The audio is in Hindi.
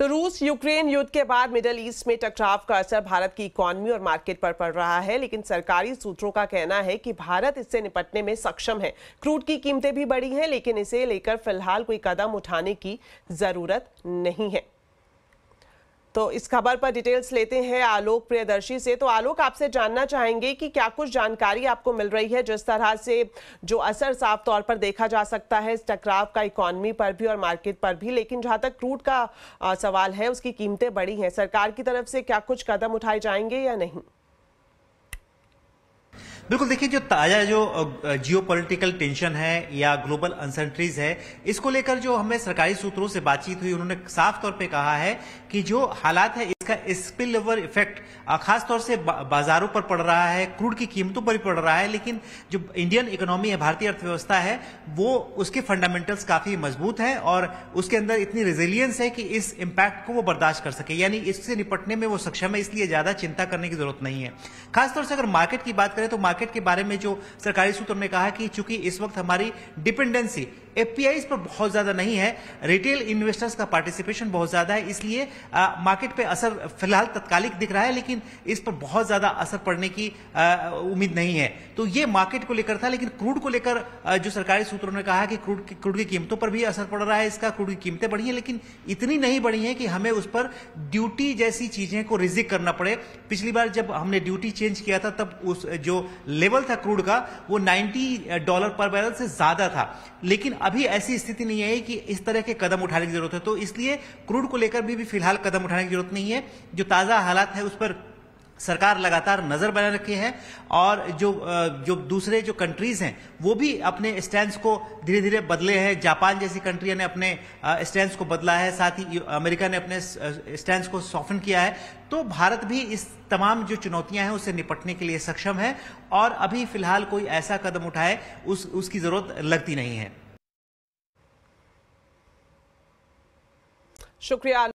तो रूस यूक्रेन युद्ध के बाद मिडल ईस्ट में टकराव का असर भारत की इकोनॉमी और मार्केट पर पड़ रहा है, लेकिन सरकारी सूत्रों का कहना है कि भारत इससे निपटने में सक्षम है। क्रूड की कीमतें भी बढ़ी हैं, लेकिन इसे लेकर फिलहाल कोई कदम उठाने की जरूरत नहीं है। तो इस खबर पर डिटेल्स लेते हैं आलोक प्रियदर्शी से। तो आलोक, आपसे जानना चाहेंगे कि क्या कुछ जानकारी आपको मिल रही है जिस तरह से जो असर साफ तौर पर देखा जा सकता है इस टकराव का इकोनॉमी पर भी और मार्केट पर भी, लेकिन जहां तक क्रूड का सवाल है उसकी कीमतें बढ़ी हैं, सरकार की तरफ से क्या कुछ कदम उठाए जाएंगे या नहीं? बिल्कुल, देखिए जो ताजा जो जियोपॉलिटिकल टेंशन है या ग्लोबल अनसर्टेनिटीज है, इसको लेकर जो हमें सरकारी सूत्रों से बातचीत हुई, उन्होंने साफ तौर पे कहा है कि जो हालात है इसका स्पिल ओवर इफेक्ट खास तौर से बाजारों पर पड़ रहा है, क्रूड की कीमतों पर भी पड़ रहा है, लेकिन जो इंडियन इकोनॉमी है, भारतीय अर्थव्यवस्था है, वो उसके फंडामेंटल्स काफी मजबूत हैं और उसके अंदर इतनी रेजिलियंस है कि इस इंपैक्ट को वो बर्दाश्त कर सके, यानी इससे निपटने में वो सक्षम है, इसलिए ज्यादा चिंता करने की जरूरत नहीं है। खासतौर से अगर मार्केट की बात करें तो मार्केट के बारे में जो सरकारी सूत्रों ने कहा कि चूंकि इस वक्त हमारी डिपेंडेंसी एफपीआईज पर बहुत ज्यादा नहीं है, रिटेल इन्वेस्टर्स का पार्टिसिपेशन बहुत ज्यादा है, इसलिए मार्केट पे असर फिलहाल तत्कालिक दिख रहा है, लेकिन इस पर बहुत ज्यादा असर पड़ने की उम्मीद नहीं है। तो ये मार्केट को लेकर था, लेकिन क्रूड को लेकर जो सरकारी सूत्रों ने कहा कि क्रूड की कीमतों पर भी असर पड़ रहा है, इसका क्रूड की कीमतें बढ़ी हैं, लेकिन इतनी नहीं बढ़ी हैं कि हमें उस पर ड्यूटी जैसी चीजें को रिजिक करना पड़े। पिछली बार जब हमने ड्यूटी चेंज किया था तब उस जो लेवल था क्रूड का वो $90 पर बैरल से ज्यादा था, लेकिन अभी ऐसी स्थिति नहीं है कि इस तरह के कदम उठाने की जरूरत है। तो इसलिए क्रूड को लेकर भी फिलहाल कदम उठाने की जरूरत नहीं है। जो ताजा हालात है उस पर सरकार लगातार नजर बनाए रखी है और जो दूसरे जो कंट्रीज हैं वो भी अपने स्टैंड्स को धीरे धीरे बदले हैं। जापान जैसी कंट्री ने अपने स्टैंड्स को बदला है, साथ ही अमेरिका ने अपने स्टैंड्स को सॉफ्टन किया है। तो भारत भी इस तमाम जो चुनौतियां हैं उससे निपटने के लिए सक्षम है और अभी फिलहाल कोई ऐसा कदम उठाए उसकी जरूरत लगती नहीं है। शुक्रिया।